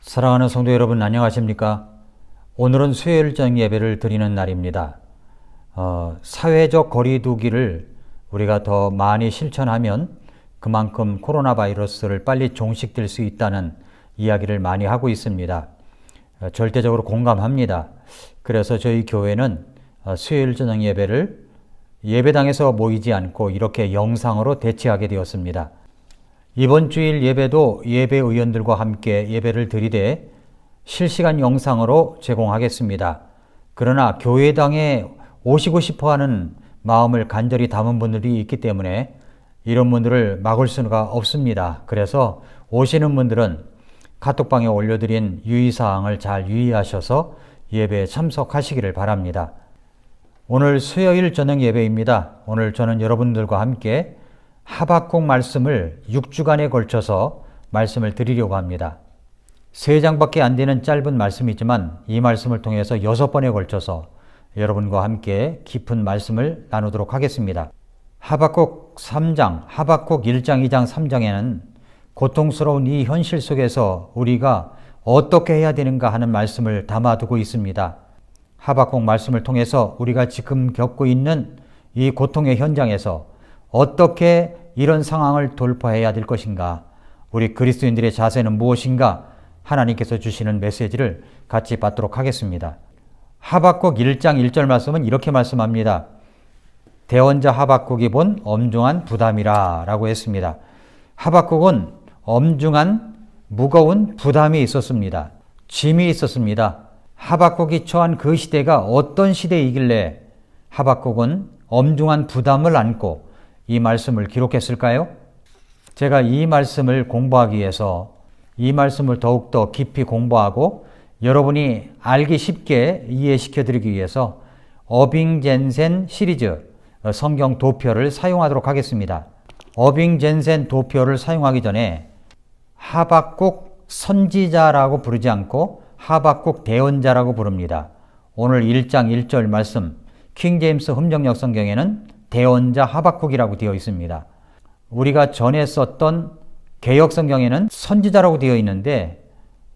사랑하는 성도 여러분, 안녕하십니까? 오늘은 수요일 저녁 예배를 드리는 날입니다. 사회적 거리 두기를 우리가 더 많이 실천하면 그만큼 코로나 바이러스를 빨리 종식될 수 있다는 이야기를 많이 하고 있습니다. 절대적으로 공감합니다. 그래서 저희 교회는 수요일 저녁 예배를 예배당에서 모이지 않고 이렇게 영상으로 대체하게 되었습니다. 이번 주일 예배도 예배 의원들과 함께 예배를 드리되 실시간 영상으로 제공하겠습니다. 그러나 교회당에 오시고 싶어하는 마음을 간절히 담은 분들이 있기 때문에 이런 분들을 막을 수가 없습니다. 그래서 오시는 분들은 카톡방에 올려드린 유의사항을 잘 유의하셔서 예배에 참석하시기를 바랍니다. 오늘 수요일 저녁 예배입니다. 오늘 저는 여러분들과 함께 하박국 말씀을 6주간에 걸쳐서 말씀을 드리려고 합니다. 3장밖에 안 되는 짧은 말씀이지만 이 말씀을 통해서 6번에 걸쳐서 여러분과 함께 깊은 말씀을 나누도록 하겠습니다. 하박국 3장, 하박국 1장, 2장, 3장에는 고통스러운 이 현실 속에서 우리가 어떻게 해야 되는가 하는 말씀을 담아두고 있습니다. 하박국 말씀을 통해서 우리가 지금 겪고 있는 이 고통의 현장에서 어떻게 이런 상황을 돌파해야 될 것인가? 우리 그리스도인들의 자세는 무엇인가? 하나님께서 주시는 메시지를 같이 받도록 하겠습니다. 하박국 1장 1절 말씀은 이렇게 말씀합니다. 대언자 하박국이 본 엄중한 부담이라 라고 했습니다. 하박국은 엄중한 무거운 부담이 있었습니다. 짐이 있었습니다. 하박국이 처한 그 시대가 어떤 시대이길래 하박국은 엄중한 부담을 안고 이 말씀을 기록했을까요? 제가 이 말씀을 공부하기 위해서 이 말씀을 더욱더 깊이 공부하고 여러분이 알기 쉽게 이해시켜 드리기 위해서 어빙·젠센 시리즈 성경 도표를 사용하도록 하겠습니다. 어빙·젠센 도표를 사용하기 전에 하박국 선지자라고 부르지 않고 하박국 대언자라고 부릅니다. 오늘 1장 1절 말씀 킹제임스 흠정역 성경에는 대언자 하박국이라고 되어 있습니다. 우리가 전에 썼던 개역 성경에는 선지자라고 되어 있는데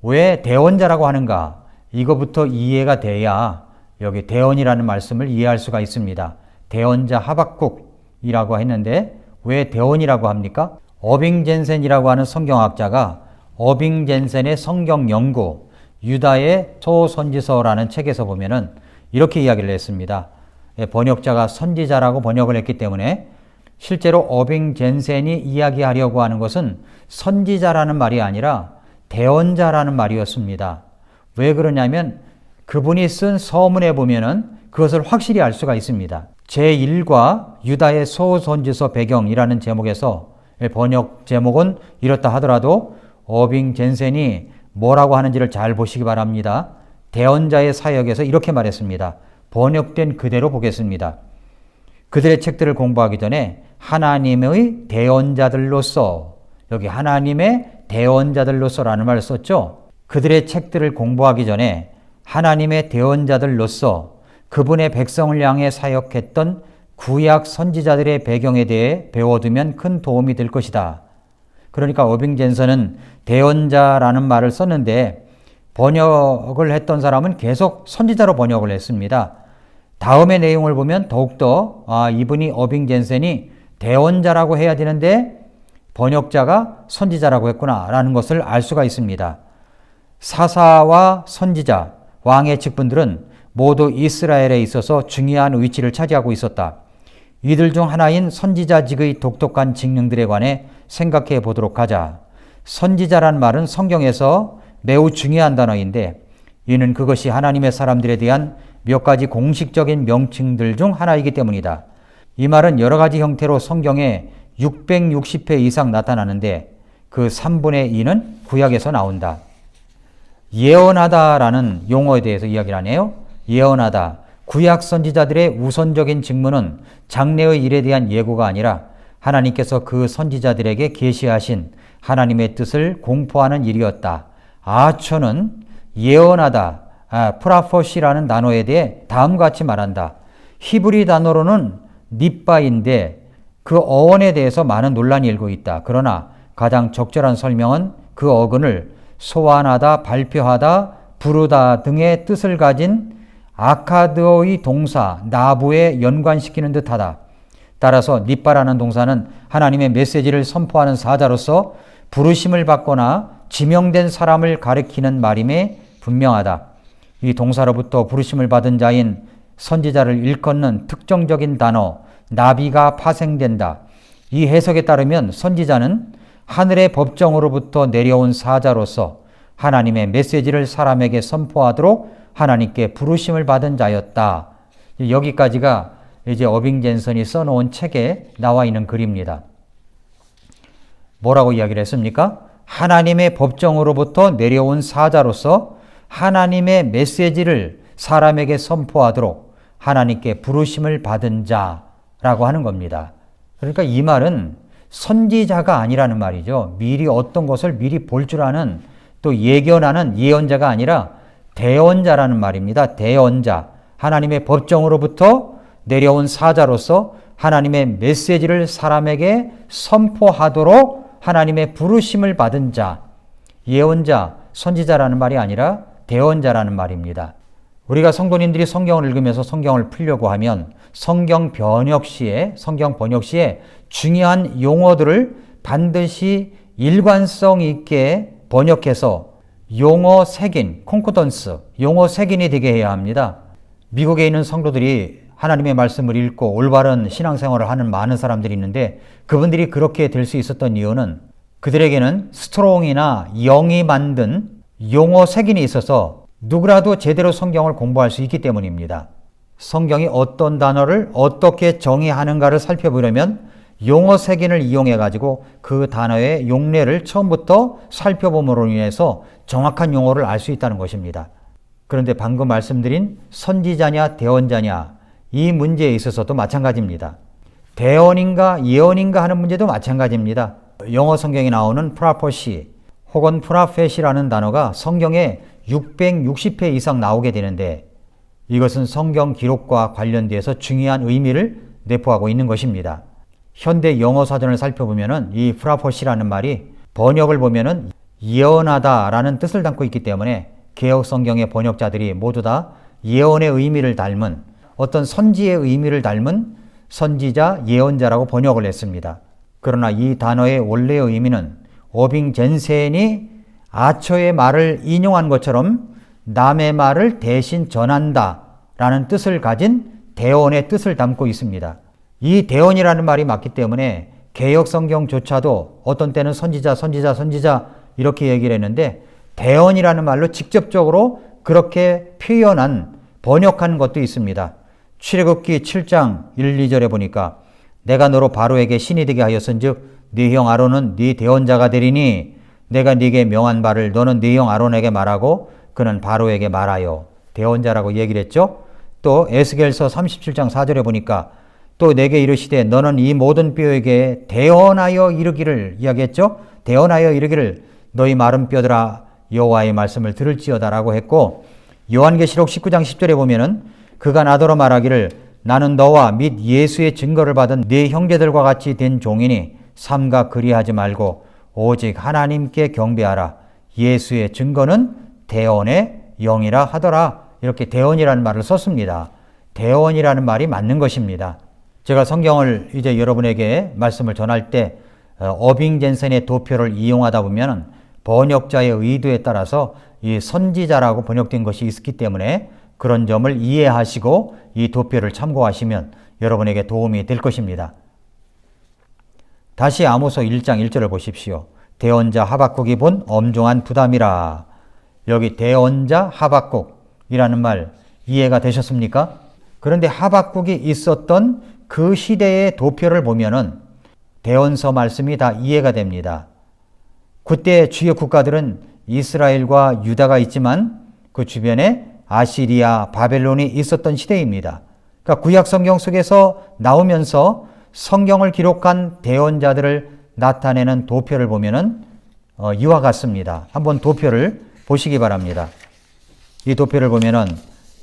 왜 대언자라고 하는가? 이거부터 이해가 돼야 여기 대언이라는 말씀을 이해할 수가 있습니다. 대언자 하박국이라고 했는데 왜 대언이라고 합니까? 어빙·젠센이라고 하는 성경학자가 어빙·젠센의 성경 연구 유다의 초선지서라는 책에서 보면은 이렇게 이야기를 했습니다. 번역자가 선지자라고 번역을 했기 때문에 실제로 어빙·젠센이 이야기하려고 하는 것은 선지자라는 말이 아니라 대언자라는 말이었습니다. 왜 그러냐면 그분이 쓴 서문에 보면은 그것을 확실히 알 수가 있습니다. 제1과 유다의 소선지서 배경이라는 제목에서 번역 제목은 이렇다 하더라도 어빙·젠센이 뭐라고 하는지를 잘 보시기 바랍니다. 대언자의 사역에서 이렇게 말했습니다. 번역된 그대로 보겠습니다. 그들의 책들을 공부하기 전에 하나님의 대언자들로서, 여기 하나님의 대언자들로서라는 말을 썼죠. 그들의 책들을 공부하기 전에 하나님의 대언자들로서 그분의 백성을 향해 사역했던 구약 선지자들의 배경에 대해 배워두면 큰 도움이 될 것이다. 그러니까 어빙·젠센은 대언자라는 말을 썼는데 번역을 했던 사람은 계속 선지자로 번역을 했습니다. 다음의 내용을 보면 더욱더 이분이 어빙·젠센이 대언자라고 해야 되는데 번역자가 선지자라고 했구나 라는 것을 알 수가 있습니다. 사사와 선지자, 왕의 직분들은 모두 이스라엘에 있어서 중요한 위치를 차지하고 있었다. 이들 중 하나인 선지자직의 독특한 직능들에 관해 생각해 보도록 하자. 선지자란 말은 성경에서 매우 중요한 단어인데 이는 그것이 하나님의 사람들에 대한 몇 가지 공식적인 명칭들 중 하나이기 때문이다. 이 말은 여러 가지 형태로 성경에 660회 이상 나타나는데 그 3분의 2는 구약에서 나온다. 예언하다라는 용어에 대해서 이야기를 하네요. 예언하다. 구약 선지자들의 우선적인 직무는 장래의 일에 대한 예고가 아니라 하나님께서 그 선지자들에게 계시하신 하나님의 뜻을 공포하는 일이었다. 아초는 예언하다, 프라포시라는 단어에 대해 다음과 같이 말한다. 히브리 단어로는 닛바인데 그 어원에 대해서 많은 논란이 일고 있다. 그러나 가장 적절한 설명은 그 어근을 소환하다, 발표하다, 부르다 등의 뜻을 가진 아카드어의 동사 나부에 연관시키는 듯하다. 따라서 니빠라는 동사는 하나님의 메시지를 선포하는 사자로서 부르심을 받거나 지명된 사람을 가리키는 말임에 분명하다. 이 동사로부터 부르심을 받은 자인 선지자를 일컫는 특정적인 단어 나비가 파생된다. 이 해석에 따르면 선지자는 하늘의 법정으로부터 내려온 사자로서 하나님의 메시지를 사람에게 선포하도록 하나님께 부르심을 받은 자였다. 여기까지가 이제 어빙 젠슨이 써놓은 책에 나와 있는 글입니다. 뭐라고 이야기를 했습니까? 하나님의 법정으로부터 내려온 사자로서 하나님의 메시지를 사람에게 선포하도록 하나님께 부르심을 받은 자라고 하는 겁니다. 그러니까 이 말은 선지자가 아니라는 말이죠. 미리 어떤 것을 미리 볼 줄 아는 또 예견하는 예언자가 아니라 대언자라는 말입니다. 대언자. 하나님의 법정으로부터 내려온 사자로서 하나님의 메시지를 사람에게 선포하도록 하나님의 부르심을 받은 자. 예언자, 선지자라는 말이 아니라 대언자라는 말입니다. 우리가 성도님들이 성경을 읽으면서 성경을 풀려고 하면 성경 번역 시에 중요한 용어들을 반드시 일관성 있게 번역해서 용어 색인, 콘코던스, 용어 색인이 되게 해야 합니다. 미국에 있는 성도들이 하나님의 말씀을 읽고 올바른 신앙생활을 하는 많은 사람들이 있는데 그분들이 그렇게 될 수 있었던 이유는 그들에게는 스트롱이나 영이 만든 용어 색인이 있어서 누구라도 제대로 성경을 공부할 수 있기 때문입니다. 성경이 어떤 단어를 어떻게 정의하는가를 살펴보려면 용어 색인을 이용해 가지고 그 단어의 용례를 처음부터 살펴봄으로 인해서 정확한 용어를 알 수 있다는 것입니다. 그런데 방금 말씀드린 선지자냐 대언자냐 이 문제에 있어서도 마찬가지입니다. 대언인가 예언인가 하는 문제도 마찬가지입니다. 영어 성경에 나오는 프라포시 혹은 프라펫이라는 단어가 성경에 660회 이상 나오게 되는데 이것은 성경 기록과 관련돼서 중요한 의미를 내포하고 있는 것입니다. 현대 영어 사전을 살펴보면은 이 프라포시라는 말이 번역을 보면은 예언하다라는 뜻을 담고 있기 때문에 개역 성경의 번역자들이 모두 다 예언의 의미를 닮은 어떤 선지의 의미를 닮은 선지자, 예언자라고 번역을 했습니다. 그러나 이 단어의 원래의 의미는 어빙 젠센이 아처의 말을 인용한 것처럼 남의 말을 대신 전한다 라는 뜻을 가진 대언의 뜻을 담고 있습니다. 이 대언이라는 말이 맞기 때문에 개역 성경조차도 어떤 때는 선지자 이렇게 얘기를 했는데 대언이라는 말로 직접적으로 그렇게 표현한 번역한 것도 있습니다. 출애굽기 7장 1, 2절에 보니까 내가 너로 바로에게 신이 되게 하였은즉 네 형 아론은 네 대언자가 되리니 내가 네게 명한 바를 너는 네 형 아론에게 말하고 그는 바로에게 말하여 대언자라고 얘기를 했죠. 또 에스겔서 37장 4절에 보니까 또 내게 이르시되 너는 이 모든 뼈에게 대언하여 이르기를 이야기했죠. 대언하여 이르기를 너희 마른 뼈들아 여호와의 말씀을 들을지어다라고 했고 요한계시록 19장 10절에 보면은 그가 나더러 말하기를 나는 너와 및 예수의 증거를 받은 네 형제들과 같이 된 종이니 삼가 그리하지 말고 오직 하나님께 경배하라. 예수의 증거는 대언의 영이라 하더라. 이렇게 대언이라는 말을 썼습니다. 대언이라는 말이 맞는 것입니다. 제가 성경을 이제 여러분에게 말씀을 전할 때 어빙 젠센의 도표를 이용하다 보면 번역자의 의도에 따라서 이 선지자라고 번역된 것이 있기 때문에 그런 점을 이해하시고 이 도표를 참고하시면 여러분에게 도움이 될 것입니다. 다시 아모스 1장 1절을 보십시오. 대언자 하박국이 본 엄중한 부담이라. 여기 대언자 하박국이라는 말 이해가 되셨습니까? 그런데 하박국이 있었던 그 시대의 도표를 보면은 대언서 말씀이 다 이해가 됩니다. 그때 주요 국가들은 이스라엘과 유다가 있지만 그 주변에 아시리아, 바벨론이 있었던 시대입니다. 그러니까 구약 성경 속에서 나오면서 성경을 기록한 대언자들을 나타내는 도표를 보면은 이와 같습니다. 한번 도표를 보시기 바랍니다. 이 도표를 보면은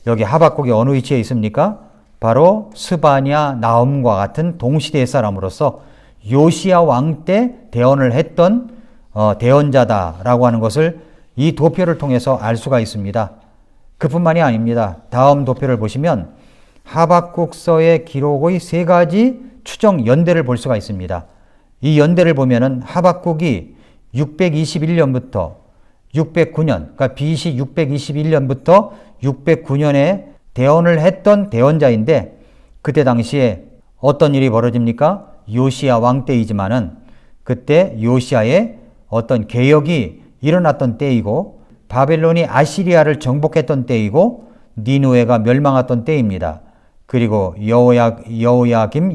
여기 하박국이 어느 위치에 있습니까? 바로 스바냐, 나움과 같은 동시대의 사람으로서 요시야 왕 때 대언을 했던 대언자다라고 하는 것을 이 도표를 통해서 알 수가 있습니다. 그뿐만이 아닙니다. 다음 도표를 보시면 하박국서의 기록의 세 가지 추정 연대를 볼 수가 있습니다. 이 연대를 보면은 하박국이 621년부터 609년, 그러니까 BC 621년부터 609년에 대언을 했던 대언자인데, 그때 당시에 어떤 일이 벌어집니까? 요시야 왕 때이지만은 그때 요시야의 어떤 개혁이 일어났던 때이고, 바벨론이 아시리아를 정복했던 때이고, 니누에가 멸망했던 때입니다. 그리고 여호야긴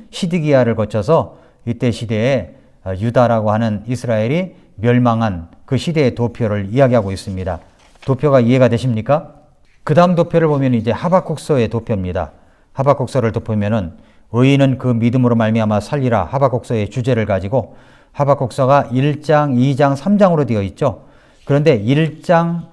시드기야를 거쳐서 이때 시대에 유다라고 하는 이스라엘이 멸망한 그 시대의 도표를 이야기하고 있습니다. 도표가 이해가 되십니까? 그 다음 도표를 보면 이제 하박국서의 도표입니다. 하박국서를 보면은 의인은 그 믿음으로 말미암아 살리라, 하박국서의 주제를 가지고 하박국서가 1장, 2장, 3장으로 되어 있죠. 그런데 1장에는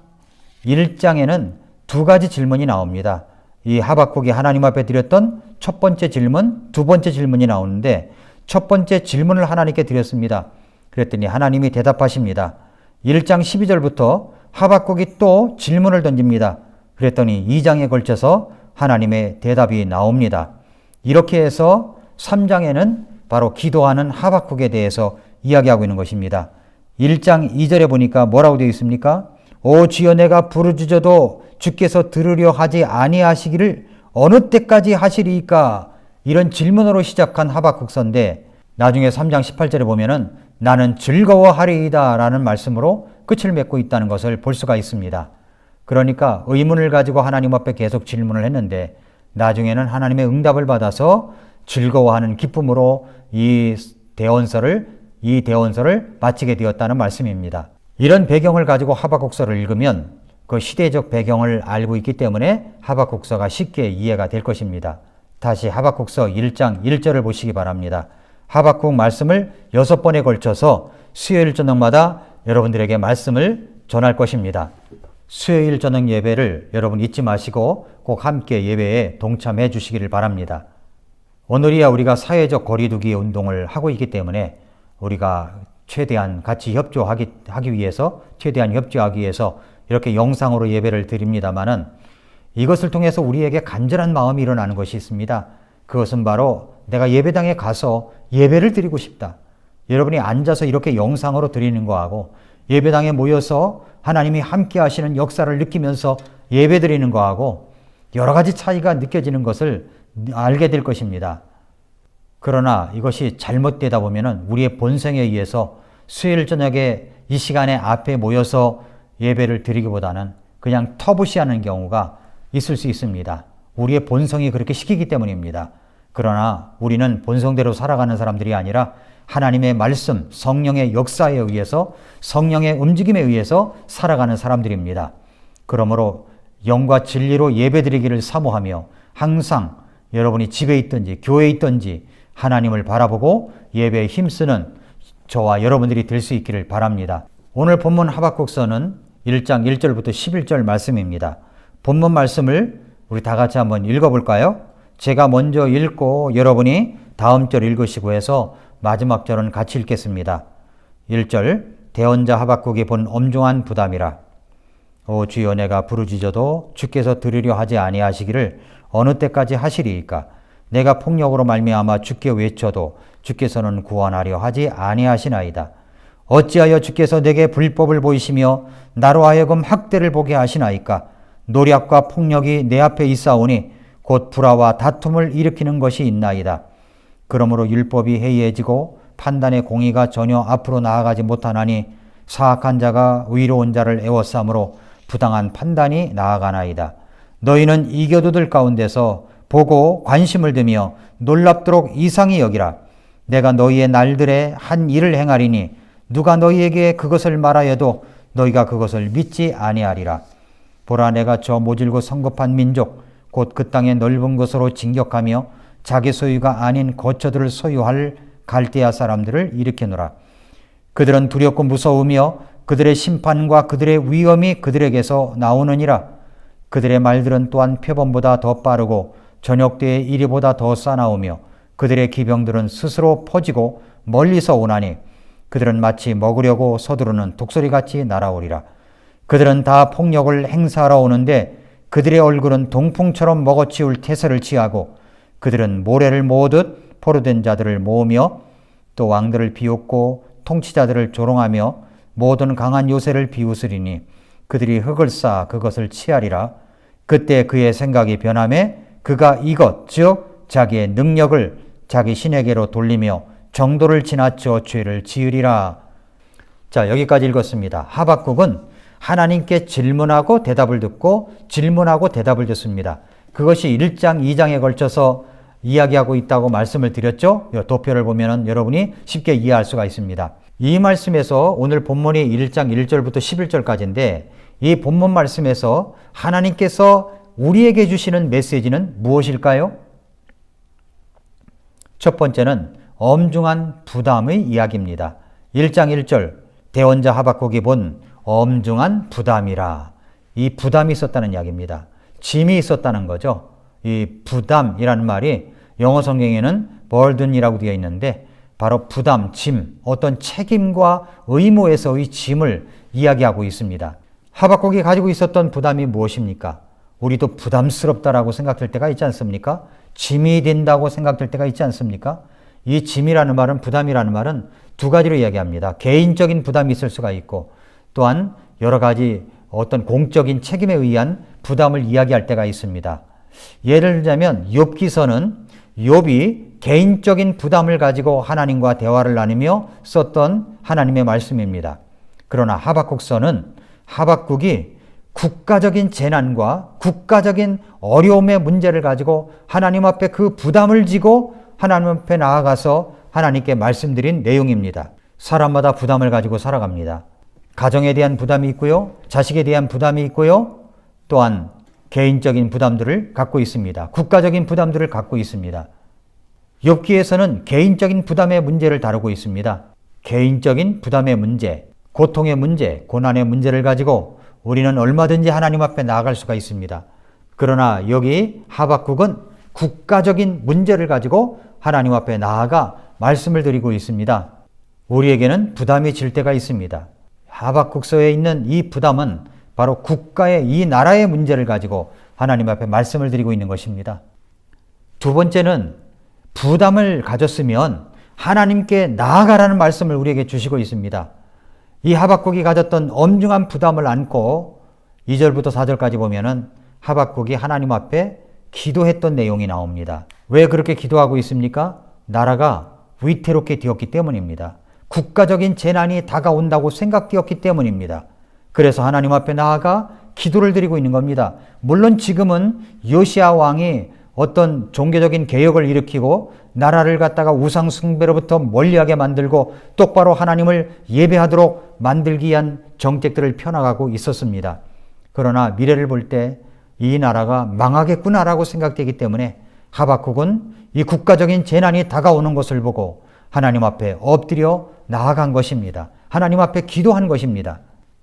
두 가지 질문이 나옵니다. 이 하박국이 하나님 앞에 드렸던 첫 번째 질문, 두 번째 질문이 나오는데, 첫 번째 질문을 하나님께 드렸습니다. 그랬더니 하나님이 대답하십니다. 1장 12절부터 하박국이 또 질문을 던집니다. 그랬더니 2장에 걸쳐서 하나님의 대답이 나옵니다. 이렇게 해서 3장에는 바로 기도하는 하박국에 대해서 이야기하고 있는 것입니다. 1장 2절에 보니까 뭐라고 되어 있습니까? 오 주여, 내가 부르짖어도 주께서 들으려 하지 아니하시기를 어느 때까지 하시리이까? 이런 질문으로 시작한 하박국서인데, 나중에 3장 18절에 보면은 나는 즐거워하리이다 라는 말씀으로 끝을 맺고 있다는 것을 볼 수가 있습니다. 그러니까 의문을 가지고 하나님 앞에 계속 질문을 했는데, 나중에는 하나님의 응답을 받아서 즐거워하는 기쁨으로 이 대언서를 마치게 되었다는 말씀입니다. 이런 배경을 가지고 하박국서를 읽으면 그 시대적 배경을 알고 있기 때문에 하박국서가 쉽게 이해가 될 것입니다. 다시 하박국서 1장 1절을 보시기 바랍니다. 하박국 말씀을 6번에 걸쳐서 수요일 저녁마다 여러분들에게 말씀을 전할 것입니다. 수요일 저녁 예배를 여러분 잊지 마시고 꼭 함께 예배에 동참해 주시기를 바랍니다. 오늘이야 우리가 사회적 거리두기 운동을 하고 있기 때문에 우리가 최대한 같이 협조하기 위해서 이렇게 영상으로 예배를 드립니다마는, 이것을 통해서 우리에게 간절한 마음이 일어나는 것이 있습니다. 그것은 바로 내가 예배당에 가서 예배를 드리고 싶다. 여러분이 앉아서 이렇게 영상으로 드리는 거하고 예배당에 모여서 하나님이 함께 하시는 역사를 느끼면서 예배 드리는 거하고 여러 가지 차이가 느껴지는 것을 알게 될 것입니다. 그러나 이것이 잘못되다 보면은 우리의 본성에 의해서 수요일 저녁에 이 시간에 앞에 모여서 예배를 드리기보다는 그냥 터부시하는 경우가 있을 수 있습니다. 우리의 본성이 그렇게 시키기 때문입니다. 그러나 우리는 본성대로 살아가는 사람들이 아니라 하나님의 말씀, 성령의 역사에 의해서, 성령의 움직임에 의해서 살아가는 사람들입니다. 그러므로 영과 진리로 예배드리기를 사모하며 항상 여러분이 집에 있든지 교회에 있든지 하나님을 바라보고 예배에 힘쓰는 저와 여러분들이 될 수 있기를 바랍니다. 오늘 본문 하박국서는 1장 1절부터 11절 말씀입니다. 본문 말씀을 우리 다 같이 한번 읽어볼까요? 제가 먼저 읽고 여러분이 다음 절 읽으시고 해서 마지막 절은 같이 읽겠습니다. 1절, 대언자 하박국이 본 엄중한 부담이라. 오 주여, 내가 부르짖어도 주께서 들으려 하지 아니하시기를 어느 때까지 하시리이까? 내가 폭력으로 말미암아 주께 외쳐도 주께서는 구원하려 하지 아니하시나이다. 어찌하여 주께서 내게 불법을 보이시며 나로 하여금 학대를 보게 하시나이까? 노략과 폭력이 내 앞에 있사오니 곧 불화와 다툼을 일으키는 것이 있나이다. 그러므로 율법이 해이해지고 판단의 공의가 전혀 앞으로 나아가지 못하나니 사악한 자가 의로운 자를 애워싸므로 부당한 판단이 나아가나이다. 너희는 이교도들 가운데서 보고 관심을 두며 놀랍도록 이상히 여기라. 내가 너희의 날들에 한 일을 행하리니 누가 너희에게 그것을 말하여도 너희가 그것을 믿지 아니하리라. 보라, 내가 저 모질고 성급한 민족 곧 그 땅의 넓은 곳으로 진격하며 자기 소유가 아닌 거처들을 소유할 갈대아 사람들을 일으키노라. 그들은 두렵고 무서우며 그들의 심판과 그들의 위엄이 그들에게서 나오느니라. 그들의 말들은 또한 표범보다 더 빠르고 저녁 때의 이리보다 더 싸나우며 그들의 기병들은 스스로 퍼지고 멀리서 오나니 그들은 마치 먹으려고 서두르는 독수리같이 날아오리라. 그들은 다 폭력을 행사하러 오는데 그들의 얼굴은 동풍처럼 먹어치울 태세를 취하고 그들은 모래를 모으듯 포로된 자들을 모으며 또 왕들을 비웃고 통치자들을 조롱하며 모든 강한 요새를 비웃으리니 그들이 흙을 쌓아 그것을 취하리라. 그때 그의 생각이 변하매 그가 이것 즉 자기의 능력을 자기 신에게로 돌리며 정도를 지나쳐 죄를 지으리라. 자, 여기까지 읽었습니다. 하박국은 하나님께 질문하고 대답을 듣고 질문하고 대답을 듣습니다. 그것이 1장, 2장에 걸쳐서 이야기하고 있다고 말씀을 드렸죠. 도표를 보면 여러분이 쉽게 이해할 수가 있습니다. 이 말씀에서 오늘 본문이 1장 1절부터 11절까지인데 이 본문 말씀에서 하나님께서 우리에게 주시는 메시지는 무엇일까요? 첫 번째는 엄중한 부담의 이야기입니다. 1장 1절 대언자 하박국이 본 엄중한 부담이라. 이 부담이 있었다는 이야기입니다. 짐이 있었다는 거죠. 이 부담이라는 말이 영어 성경에는 burden이라고 되어 있는데 바로 부담, 짐, 어떤 책임과 의무에서의 짐을 이야기하고 있습니다. 하박국이 가지고 있었던 부담이 무엇입니까? 우리도 부담스럽다라고 생각될 때가 있지 않습니까? 짐이 된다고 생각될 때가 있지 않습니까? 이 짐이라는 말은, 부담이라는 말은 두 가지로 이야기합니다. 개인적인 부담이 있을 수가 있고 또한 여러 가지 어떤 공적인 책임에 의한 부담을 이야기할 때가 있습니다. 예를 들자면 욥기서는 욥이 개인적인 부담을 가지고 하나님과 대화를 나누며 썼던 하나님의 말씀입니다. 그러나 하박국서는 하박국이 국가적인 재난과 국가적인 어려움의 문제를 가지고 하나님 앞에 그 부담을 지고 하나님 앞에 나아가서 하나님께 말씀드린 내용입니다. 사람마다 부담을 가지고 살아갑니다. 가정에 대한 부담이 있고요. 자식에 대한 부담이 있고요. 또한 개인적인 부담들을 갖고 있습니다. 국가적인 부담들을 갖고 있습니다. 욥기에서는 개인적인 부담의 문제를 다루고 있습니다. 개인적인 부담의 문제, 고통의 문제, 고난의 문제를 가지고 우리는 얼마든지 하나님 앞에 나아갈 수가 있습니다. 그러나 여기 하박국은 국가적인 문제를 가지고 하나님 앞에 나아가 말씀을 드리고 있습니다. 우리에게는 부담이 질 때가 있습니다. 하박국서에 있는 이 부담은 바로 국가의, 이 나라의 문제를 가지고 하나님 앞에 말씀을 드리고 있는 것입니다. 두 번째는 부담을 가졌으면 하나님께 나아가라는 말씀을 우리에게 주시고 있습니다. 이 하박국이 가졌던 엄중한 부담을 안고 2절부터 4절까지 보면은 하박국이 하나님 앞에 기도했던 내용이 나옵니다. 왜 그렇게 기도하고 있습니까? 나라가 위태롭게 되었기 때문입니다. 국가적인 재난이 다가온다고 생각되었기 때문입니다. 그래서 하나님 앞에 나아가 기도를 드리고 있는 겁니다. 물론 지금은 요시야 왕이 어떤 종교적인 개혁을 일으키고 나라를 갖다가 우상 숭배로부터 멀리하게 만들고 똑바로 하나님을 예배하도록 만들기 위한 정책들을 펴나가고 있었습니다. 그러나 미래를 볼 때 이 나라가 망하겠구나라고 생각되기 때문에 하박국은 이 국가적인 재난이 다가오는 것을 보고 하나님 앞에 엎드려 나아간 것입니다. 하나님 앞에 기도한 것입니다.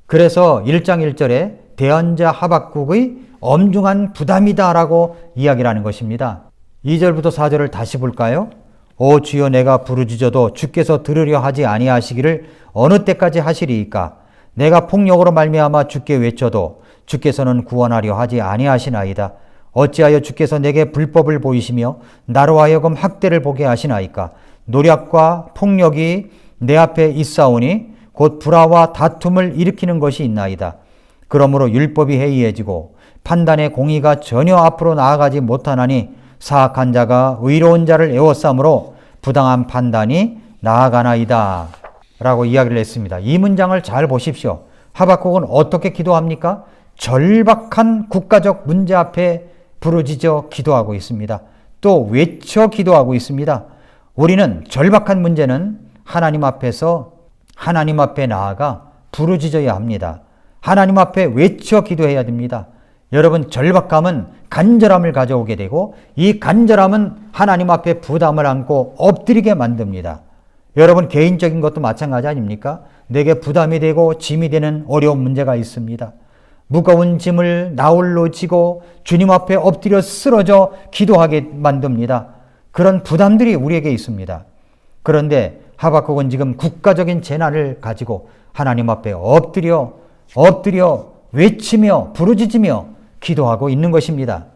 그래서 1장 1절에 대언자 하박국의 엄중한 부담이다라고 이야기를 하는 것입니다. 2절부터 4절을 다시 볼까요? 오 주여 내가 부르짖어도 주께서 들으려 하지 아니하시기를 어느 때까지 하시리이까? 내가 폭력으로 말미암아 주께 외쳐도 주께서는 구원하려 하지 아니하시나이다. 어찌하여 주께서 내게 불법을 보이시며 나로 하여금 학대를 보게 하시나이까? 노략과 폭력이 내 앞에 있사오니 곧 불화와 다툼을 일으키는 것이 있나이다. 그러므로 율법이 해이해지고 판단의 공의가 전혀 앞으로 나아가지 못하나니 사악한 자가 의로운 자를 에워싸므로 부당한 판단이 나아가나이다. 라고 이야기를 했습니다. 이 문장을 잘 보십시오. 하박국은 어떻게 기도합니까? 절박한 국가적 문제 앞에 부르짖어 기도하고 있습니다. 또 외쳐 기도하고 있습니다. 우리는 절박한 문제는 하나님 앞에서 하나님 앞에 나아가 부르짖어야 합니다. 하나님 앞에 외쳐 기도해야 됩니다. 여러분, 절박감은 간절함을 가져오게 되고 이 간절함은 하나님 앞에 부담을 안고 엎드리게 만듭니다. 여러분, 개인적인 것도 마찬가지 아닙니까? 내게 부담이 되고 짐이 되는 어려운 문제가 있습니다. 무거운 짐을 나홀로 지고 주님 앞에 엎드려 쓰러져 기도하게 만듭니다. 그런 부담들이 우리에게 있습니다. 그런데 하박국은 지금 국가적인 재난을 가지고 하나님 앞에 엎드려 외치며 부르짖으며 기도하고 있는 것입니다.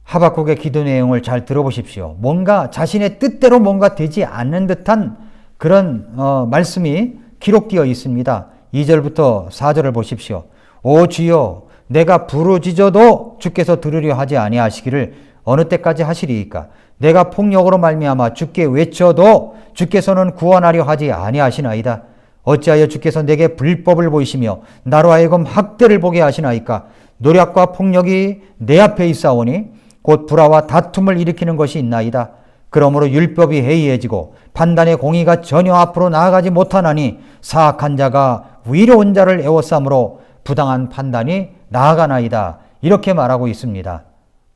하박국의 기도 내용을 잘 들어보십시오. 뭔가 자신의 뜻대로 뭔가 되지 않는 듯한 그런 말씀이 기록되어 있습니다. 2절부터 4절을 보십시오. 오 주여, 내가 부르짖어도 주께서 들으려 하지 아니하시기를 어느 때까지 하시리이까? 내가 폭력으로 말미암아 주께 외쳐도 주께서는 구원하려 하지 아니하시나이다. 어찌하여 주께서 내게 불법을 보이시며 나로 하여금 학대를 보게 하시나이까? 노략과 폭력이 내 앞에 있사오니 곧 불화와 다툼을 일으키는 것이 있나이다. 그러므로 율법이 해이해지고 판단의 공의가 전혀 앞으로 나아가지 못하나니 사악한 자가 위로운 자를 애워싸므로 부당한 판단이 나아가나이다. 이렇게 말하고 있습니다.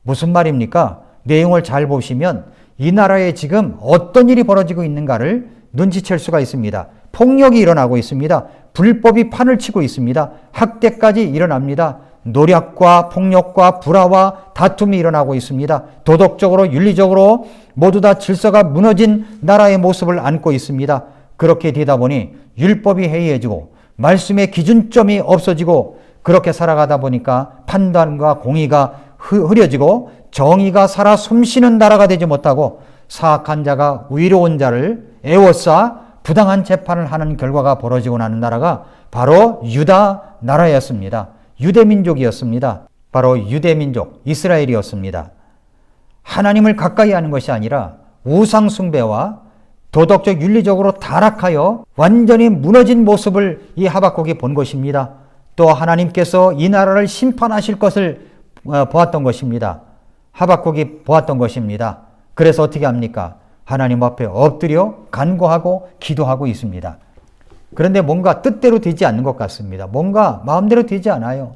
무슨 말입니까? 내용을 잘 보시면 이 나라에 지금 어떤 일이 벌어지고 있는가를 눈치챌 수가 있습니다. 폭력이 일어나고 있습니다. 불법이 판을 치고 있습니다. 학대까지 일어납니다. 노략과 폭력과 불화와 다툼이 일어나고 있습니다. 도덕적으로 윤리적으로 모두 다 질서가 무너진 나라의 모습을 안고 있습니다. 그렇게 되다 보니 율법이 해이해지고 말씀의 기준점이 없어지고 그렇게 살아가다 보니까 판단과 공의가 흐려지고 정의가 살아 숨쉬는 나라가 되지 못하고 사악한 자가 위로운 자를 애워싸 부당한 재판을 하는 결과가 벌어지고 나는 나라가 바로 유다 나라였습니다. 유대민족이었습니다. 바로 유대민족 이스라엘이었습니다. 하나님을 가까이 하는 것이 아니라 우상숭배와 도덕적 윤리적으로 타락하여 완전히 무너진 모습을 이 하박국이 본 것입니다. 또 하나님께서 이 나라를 심판하실 것을 보았던 것입니다. 하박국이 보았던 것입니다. 그래서 어떻게 합니까? 하나님 앞에 엎드려 간구하고 기도하고 있습니다. 그런데 뭔가 뜻대로 되지 않는 것 같습니다. 뭔가 마음대로 되지 않아요.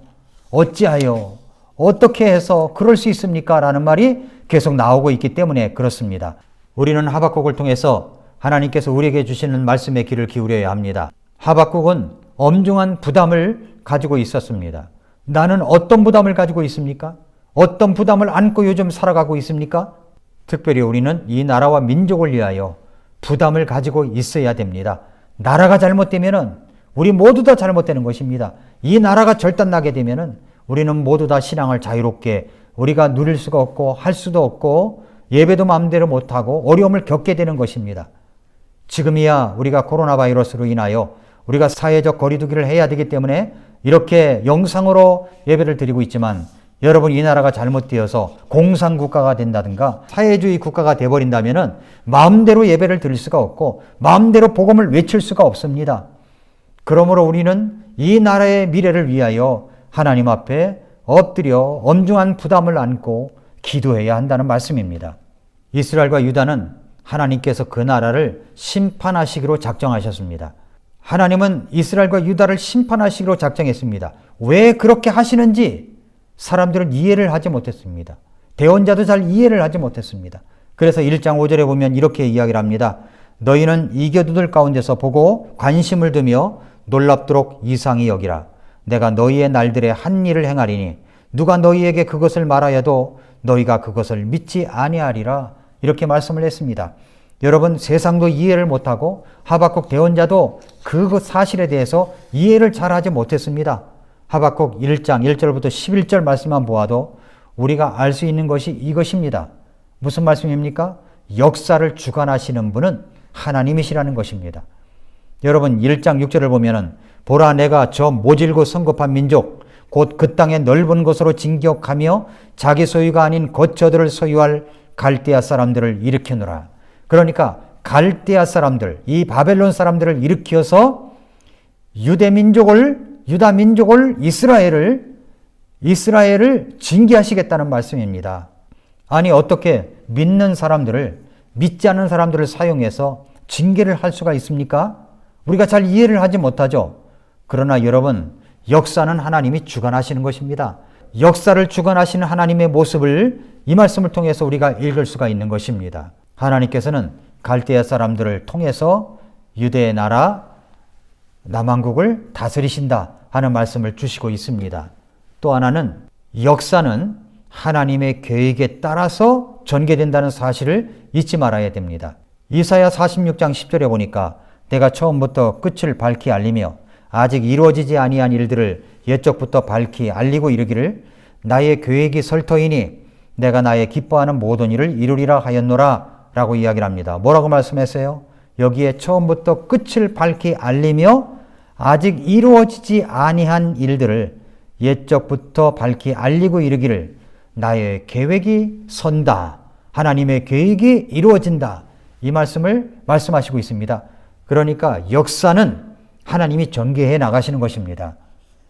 어찌하여 어떻게 해서 그럴 수 있습니까? 라는 말이 계속 나오고 있기 때문에 그렇습니다. 우리는 하박국을 통해서 하나님께서 우리에게 주시는 말씀의 귀를 기울여야 합니다. 하박국은 엄중한 부담을 가지고 있었습니다. 나는 어떤 부담을 가지고 있습니까? 어떤 부담을 안고 요즘 살아가고 있습니까? 특별히 우리는 이 나라와 민족을 위하여 부담을 가지고 있어야 됩니다. 나라가 잘못되면은 우리 모두 다 잘못되는 것입니다. 이 나라가 절단나게 되면은 우리는 모두 다 신앙을 자유롭게 우리가 누릴 수가 없고 할 수도 없고 예배도 마음대로 못하고 어려움을 겪게 되는 것입니다. 지금이야 우리가 코로나 바이러스로 인하여 우리가 사회적 거리두기를 해야 되기 때문에 이렇게 영상으로 예배를 드리고 있지만 여러분 이 나라가 잘못되어서 공산국가가 된다든가 사회주의 국가가 되어버린다면 마음대로 예배를 드릴 수가 없고 마음대로 복음을 외칠 수가 없습니다. 그러므로 우리는 이 나라의 미래를 위하여 하나님 앞에 엎드려 엄중한 부담을 안고 기도해야 한다는 말씀입니다. 이스라엘과 유다는 하나님께서 그 나라를 심판하시기로 작정하셨습니다. 하나님은 이스라엘과 유다를 심판하시기로 작정했습니다. 왜 그렇게 하시는지 사람들은 이해를 하지 못했습니다. 대언자도 잘 이해를 하지 못했습니다. 그래서 1장 5절에 보면 이렇게 이야기를 합니다. 너희는 이교도들 가운데서 보고 관심을 두며 놀랍도록 이상히 여기라. 내가 너희의 날들에 한 일을 행하리니 누가 너희에게 그것을 말하여도 너희가 그것을 믿지 아니하리라. 이렇게 말씀을 했습니다. 여러분 세상도 이해를 못하고 하박국 대언자도 그 사실에 대해서 이해를 잘하지 못했습니다. 하박국 1장 1절부터 11절 말씀만 보아도 우리가 알 수 있는 것이 이것입니다. 무슨 말씀입니까? 역사를 주관하시는 분은 하나님이시라는 것입니다. 여러분 1장 6절을 보면은 보라 내가 저 모질고 성급한 민족 곧 그 땅의 넓은 곳으로 진격하며 자기 소유가 아닌 거처들을 소유할 갈대아 사람들을 일으키노라. 그러니까 갈대아 사람들, 이 바벨론 사람들을 일으켜서 유다 민족을 이스라엘을 징계하시겠다는 말씀입니다. 아니 어떻게 믿는 사람들을 믿지 않는 사람들을 사용해서 징계를 할 수가 있습니까? 우리가 잘 이해를 하지 못하죠. 그러나 여러분 역사는 하나님이 주관하시는 것입니다. 역사를 주관하시는 하나님의 모습을 이 말씀을 통해서 우리가 읽을 수가 있는 것입니다. 하나님께서는 갈대아 사람들을 통해서 유대의 나라 남왕국을 다스리신다 하는 말씀을 주시고 있습니다. 또 하나는 역사는 하나님의 계획에 따라서 전개된다는 사실을 잊지 말아야 됩니다. 이사야 46장 10절에 보니까 내가 처음부터 끝을 밝히 알리며 아직 이루어지지 아니한 일들을 옛적부터 밝히 알리고 이르기를 나의 계획이 설터이니 내가 나의 기뻐하는 모든 일을 이루리라 하였노라 라고 이야기를 합니다. 뭐라고 말씀했어요? 여기에 처음부터 끝을 밝히 알리며 아직 이루어지지 아니한 일들을 옛적부터 밝히 알리고 이르기를 나의 계획이 선다. 하나님의 계획이 이루어진다. 이 말씀을 말씀하시고 있습니다. 그러니까 역사는 하나님이 전개해 나가시는 것입니다.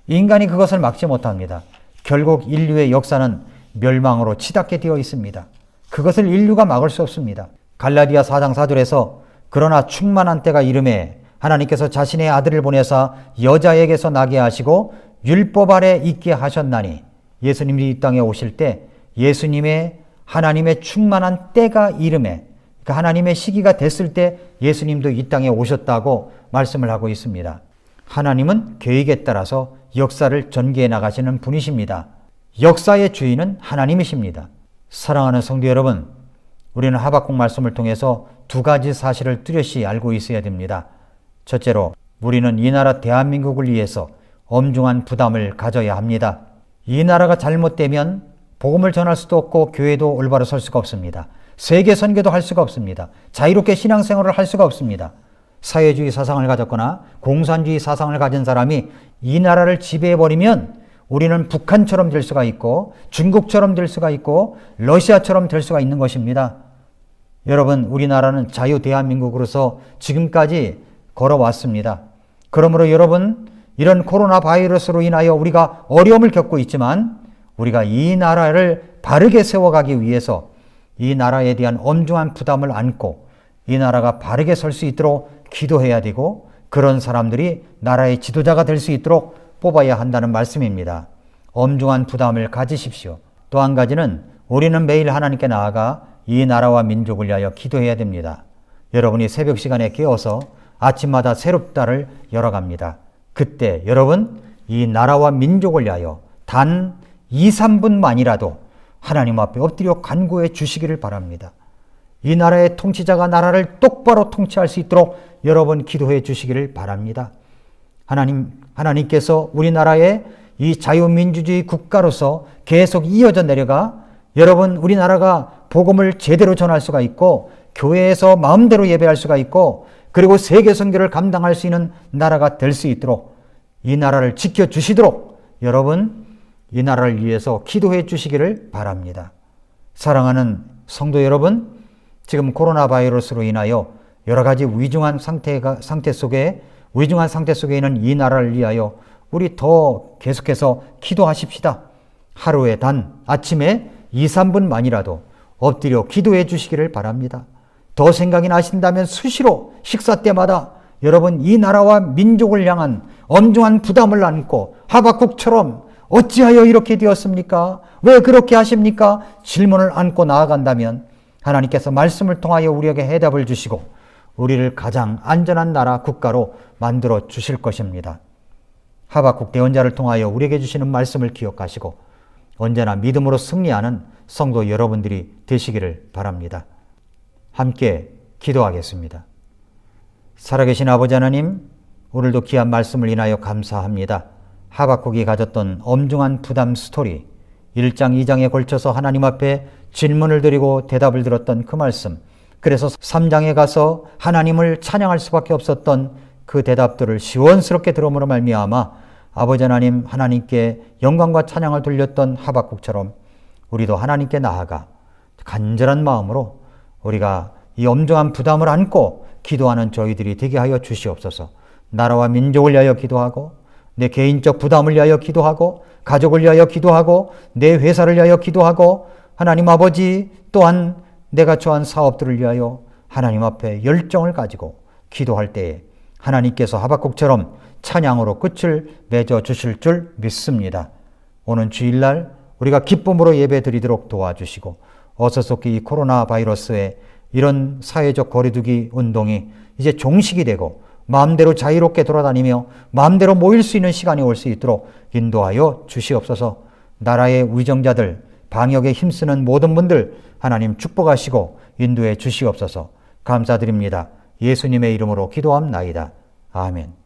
인간이 그것을 막지 못합니다. 결국 인류의 역사는 멸망으로 치닫게 되어 있습니다. 그것을 인류가 막을 수 없습니다. 갈라디아 4장 4절에서 그러나 충만한 때가 이름에 하나님께서 자신의 아들을 보내사 여자에게서 나게 하시고 율법 아래 있게 하셨나니 예수님이 이 땅에 오실 때 예수님의 하나님의 충만한 때가 이름에 그러니까 하나님의 시기가 됐을 때 예수님도 이 땅에 오셨다고 말씀을 하고 있습니다. 하나님은 계획에 따라서 역사를 전개해 나가시는 분이십니다. 역사의 주인은 하나님이십니다. 사랑하는 성도 여러분, 우리는 하박국 말씀을 통해서 두 가지 사실을 뚜렷이 알고 있어야 됩니다. 첫째로 우리는 이 나라 대한민국을 위해서 엄중한 부담을 가져야 합니다. 이 나라가 잘못되면 복음을 전할 수도 없고 교회도 올바로 설 수가 없습니다. 세계 선교도 할 수가 없습니다. 자유롭게 신앙생활을 할 수가 없습니다. 사회주의 사상을 가졌거나 공산주의 사상을 가진 사람이 이 나라를 지배해버리면 우리는 북한처럼 될 수가 있고 중국처럼 될 수가 있고 러시아처럼 될 수가 있는 것입니다. 여러분, 우리나라는 자유 대한민국으로서 지금까지 걸어왔습니다. 그러므로 여러분, 이런 코로나 바이러스로 인하여 우리가 어려움을 겪고 있지만 우리가 이 나라를 바르게 세워가기 위해서 이 나라에 대한 엄중한 부담을 안고 이 나라가 바르게 설 수 있도록 기도해야 되고 그런 사람들이 나라의 지도자가 될 수 있도록 뽑아야 한다는 말씀입니다. 엄중한 부담을 가지십시오. 또 한 가지는 우리는 매일 하나님께 나아가 이 나라와 민족을 위하여 기도해야 됩니다. 여러분이 새벽 시간에 깨어서 아침마다 새롭다를 열어갑니다. 그때 여러분 이 나라와 민족을 위하여 단 2, 3분만이라도 하나님 앞에 엎드려 간구해 주시기를 바랍니다. 이 나라의 통치자가 나라를 똑바로 통치할 수 있도록 여러분 기도해 주시기를 바랍니다. 하나님께서 우리나라의 이 자유민주주의 국가로서 계속 이어져 내려가 여러분 우리나라가 복음을 제대로 전할 수가 있고 교회에서 마음대로 예배할 수가 있고 그리고 세계 선교를 감당할 수 있는 나라가 될 수 있도록 이 나라를 지켜주시도록 여러분 이 나라를 위해서 기도해 주시기를 바랍니다. 사랑하는 성도 여러분, 지금 코로나 바이러스로 인하여 여러 가지 위중한 상태 속에 있는 이 나라를 위하여 우리 더 계속해서 기도하십시다. 하루에 단 아침에 2, 3분만이라도 엎드려 기도해 주시기를 바랍니다. 더 생각이 나신다면 수시로 식사 때마다 여러분 이 나라와 민족을 향한 엄중한 부담을 안고 하박국처럼 어찌하여 이렇게 되었습니까? 왜 그렇게 하십니까? 질문을 안고 나아간다면 하나님께서 말씀을 통하여 우리에게 해답을 주시고 우리를 가장 안전한 나라 국가로 만들어 주실 것입니다. 하박국 대언자를 통하여 우리에게 주시는 말씀을 기억하시고 언제나 믿음으로 승리하는 성도 여러분들이 되시기를 바랍니다. 함께 기도하겠습니다. 살아계신 아버지 하나님, 오늘도 귀한 말씀을 인하여 감사합니다. 하박국이 가졌던 엄중한 부담 스토리, 1장, 2장에 걸쳐서 하나님 앞에 질문을 드리고 대답을 들었던 그 말씀, 그래서 3장에 가서 하나님을 찬양할 수밖에 없었던 그 대답들을 시원스럽게 들음으로 말미암아 아버지 하나님, 하나님께 영광과 찬양을 돌렸던 하박국처럼 우리도 하나님께 나아가 간절한 마음으로 우리가 이 엄중한 부담을 안고 기도하는 저희들이 되게 하여 주시옵소서. 나라와 민족을 위하여 기도하고 내 개인적 부담을 위하여 기도하고 가족을 위하여 기도하고 내 회사를 위하여 기도하고 하나님 아버지 또한 내가 처한 사업들을 위하여 하나님 앞에 열정을 가지고 기도할 때에 하나님께서 하박국처럼 찬양으로 끝을 맺어 주실 줄 믿습니다. 오는 주일날 우리가 기쁨으로 예배 드리도록 도와주시고 어서속히 이 코로나 바이러스의 이런 사회적 거리두기 운동이 이제 종식이 되고 마음대로 자유롭게 돌아다니며 마음대로 모일 수 있는 시간이 올 수 있도록 인도하여 주시옵소서. 나라의 위정자들, 방역에 힘쓰는 모든 분들 하나님 축복하시고 인도해 주시옵소서. 감사드립니다. 예수님의 이름으로 기도함나이다. 아멘.